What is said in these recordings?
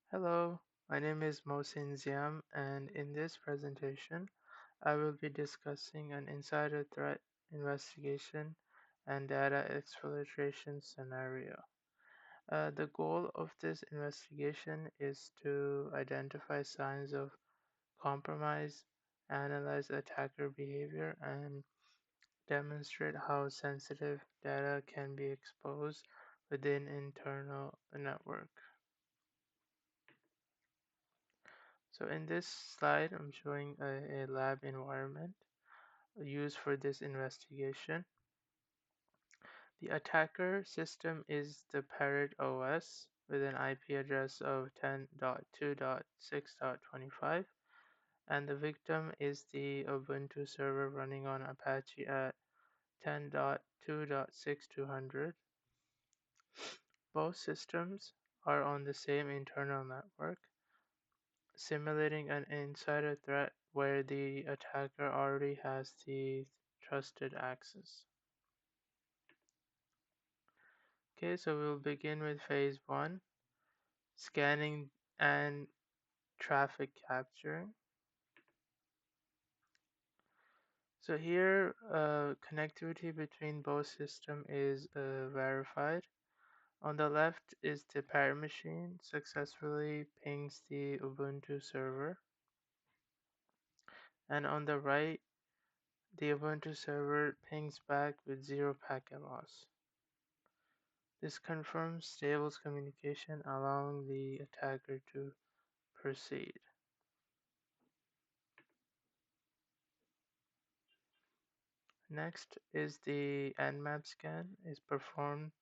Hello, my name is Mohsin Ziam, and in this presentation, I will be discussing an insider threat investigation and data exfiltration scenario. The goal of this investigation is to identify signs of compromise, analyze attacker behavior, and demonstrate how sensitive data can be exposed within internal network. So in this slide, I'm showing a lab environment used for this investigation. The attacker system is the Parrot OS with an IP address of 10.2.6.25, and the victim is the Ubuntu server running on Apache at 10.2.6200. Both systems are on the same internal network, simulating an insider threat where the attacker already has the trusted access. Okay, so we'll begin with phase 1, scanning and traffic capturing. So here, connectivity between both systems is verified. On the left is the parent machine successfully pings the Ubuntu server, and on the right, the Ubuntu server pings back with zero packet loss. This confirms stable communication, allowing the attacker to proceed. Next is the Nmap scan is performed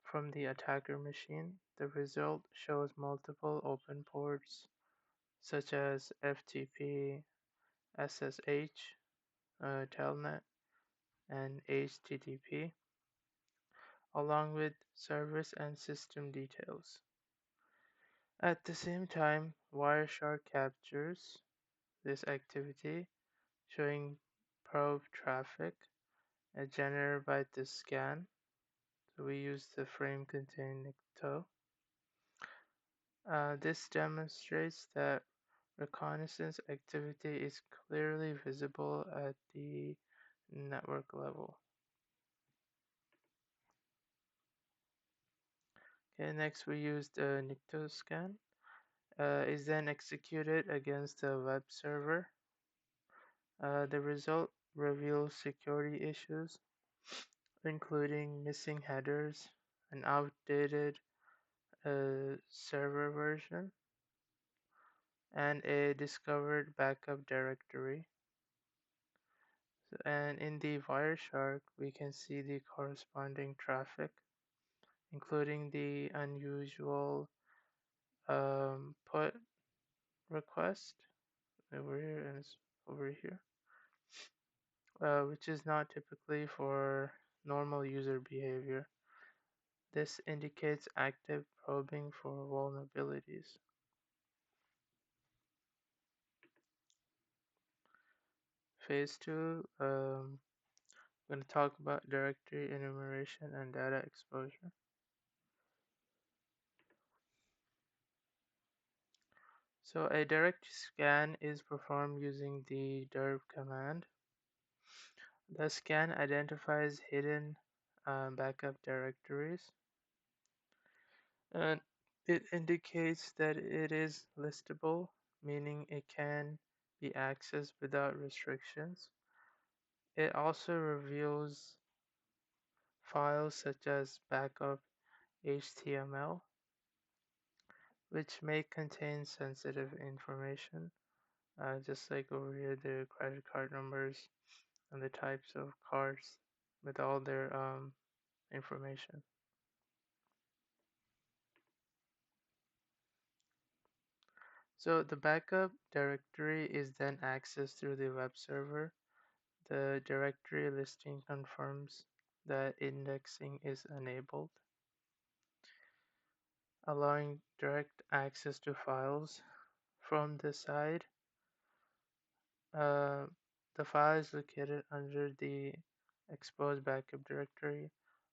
from the attacker machine. The result shows multiple open ports such as FTP, SSH, Telnet, and HTTP, along with service and system details. At the same time, Wireshark captures this activity, showing probe traffic generated by the scan. So we use the frame containing Nikto. This demonstrates that reconnaissance activity is clearly visible at the network level. Okay, next we use the Nikto scan. Is then executed against the web server. The result reveals security issues, including missing headers, an outdated server version, and a discovered backup directory. And in the Wireshark, we can see the corresponding traffic, including the unusual put request over here and it's over here, which is not typically for normal user behavior. This indicates active probing for vulnerabilities. Phase 2, I'm going to talk about directory enumeration and data exposure. So a direct scan is performed using the dirb command. The scan identifies hidden backup directories, and it indicates that it is listable, meaning it can be accessed without restrictions. It also reveals files such as backup HTML, which may contain sensitive information, just like over here, the credit card numbers and the types of cards with all their information. So the backup directory is then accessed through the web server. The directory listing confirms that indexing is enabled, allowing direct access to files. From the side, uh, the file is located under the exposed backup directory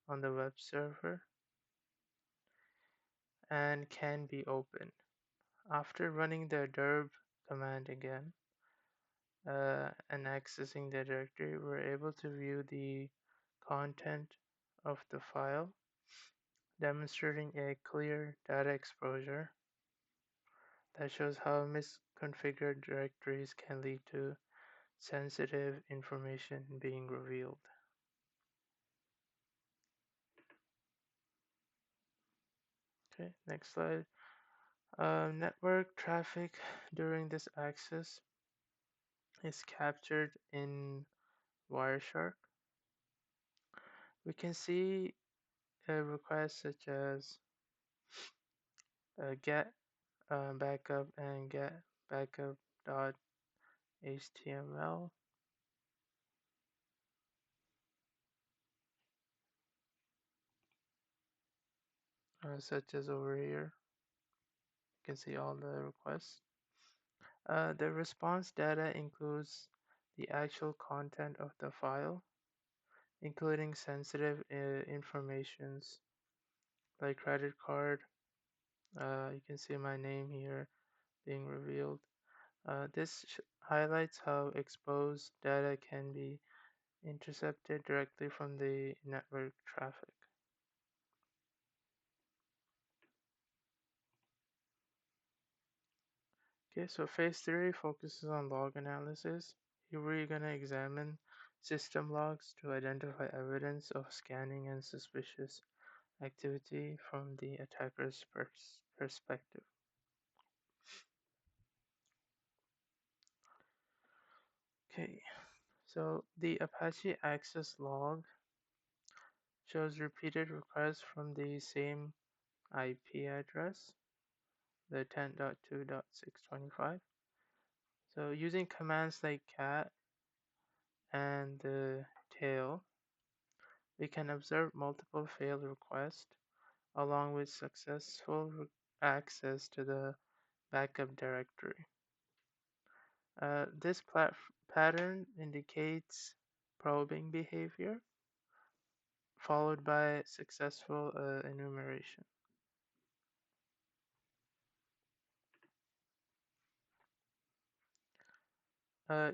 on the web server and can be opened. After running the derb command again and accessing the directory, we're able to view the content of the file, demonstrating a clear data exposure that shows how misconfigured directories can lead to sensitive information being revealed. Okay, next slide. Network traffic during this access is captured in Wireshark. We can see requests such as get backup and get backup.html, such as over here. You can see all the requests. The response data includes the actual content of the file, including sensitive informations like credit card. You can see my name here being revealed. This highlights how exposed data can be intercepted directly from the network traffic. Okay, so phase 3 focuses on log analysis. Here we're going to examine system logs to identify evidence of scanning and suspicious activity from the attacker's perspective. Okay, so the Apache access log shows repeated requests from the same IP address, the 10.2.625. So using commands like cat and the tail, we can observe multiple failed requests along with successful access to the backup directory. This pattern indicates probing behavior followed by successful enumeration.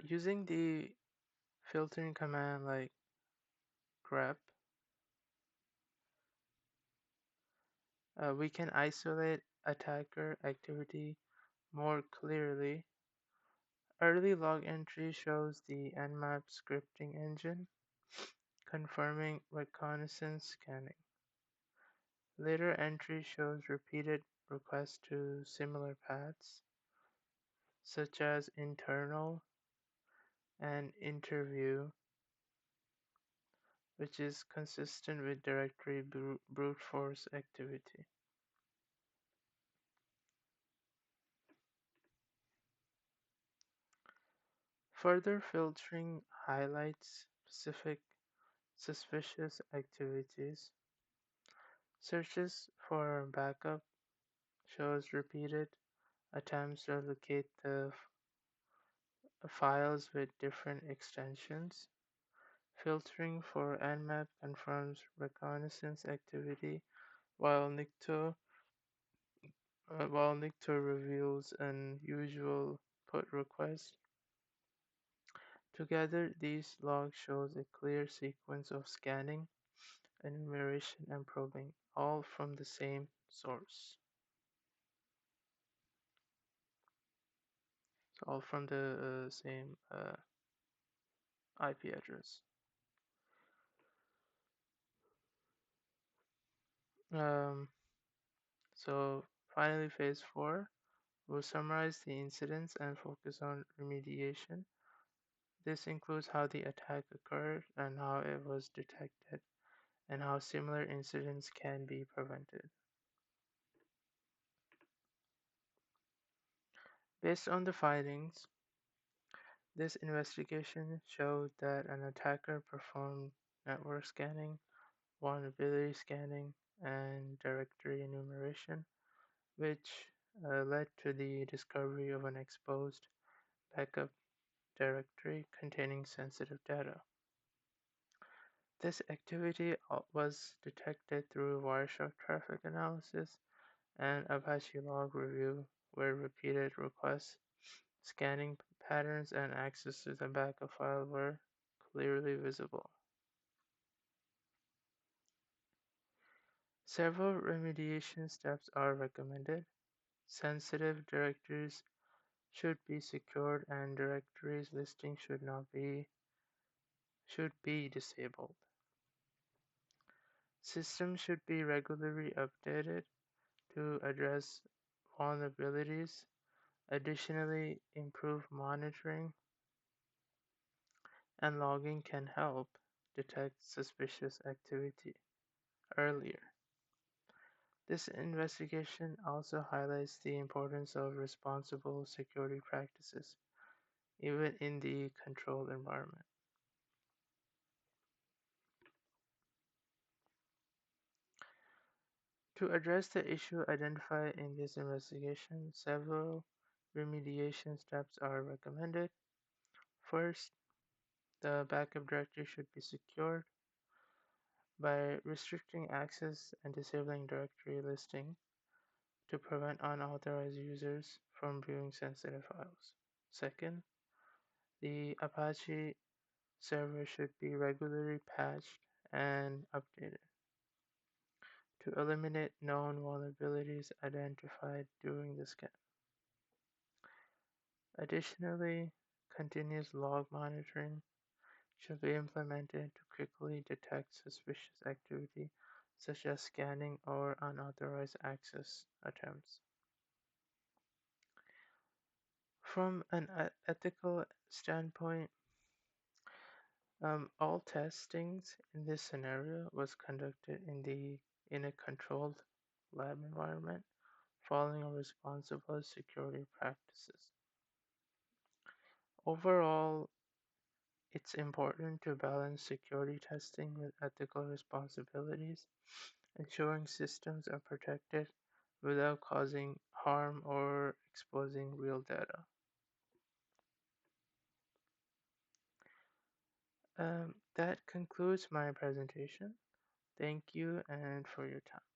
Using the filtering command like grep, we can isolate attacker activity more clearly. Early log entry shows the Nmap scripting engine confirming reconnaissance scanning. Later entry shows repeated requests to similar paths, such as internal and interview, which is consistent with directory brute force activity. Further filtering highlights specific suspicious activities. Searches for backup shows repeated attempts to locate the files with different extensions. Filtering for Nmap confirms reconnaissance activity, while Nikto reveals unusual put request. Together, these logs shows a clear sequence of scanning, enumeration, and probing, all from the same source. So all from the same IP address. Um, so finally, phase 4 will summarize the incidents and focus on remediation. This includes how the attack occurred and how it was detected, and how similar incidents can be prevented. Based on the findings, this investigation showed that an attacker performed network scanning, vulnerability scanning, and directory enumeration, which led to the discovery of an exposed backup directory containing sensitive data. This activity was detected through Wireshark traffic analysis and Apache log review where repeated requests, scanning patterns, and access to the backup file were clearly visible. Several remediation steps are recommended. Sensitive directories should be secured and directories listing should be disabled. Systems should be regularly updated to address vulnerabilities. Additionally, improved monitoring and logging can help detect suspicious activity earlier. This investigation also highlights the importance of responsible security practices, even in the controlled environment. To address the issue identified in this investigation, several remediation steps are recommended. First, the backup directory should be secured by restricting access and disabling directory listing to prevent unauthorized users from viewing sensitive files. Second, the Apache server should be regularly patched and updated to eliminate known vulnerabilities identified during the scan. Additionally, continuous log monitoring should be implemented to quickly detect suspicious activity such as scanning or unauthorized access attempts. From an ethical standpoint, all testings in this scenario was conducted in a controlled lab environment, following a responsible security practices. Overall, it's important to balance security testing with ethical responsibilities, ensuring systems are protected without causing harm or exposing real data. That concludes my presentation. Thank you and for your time.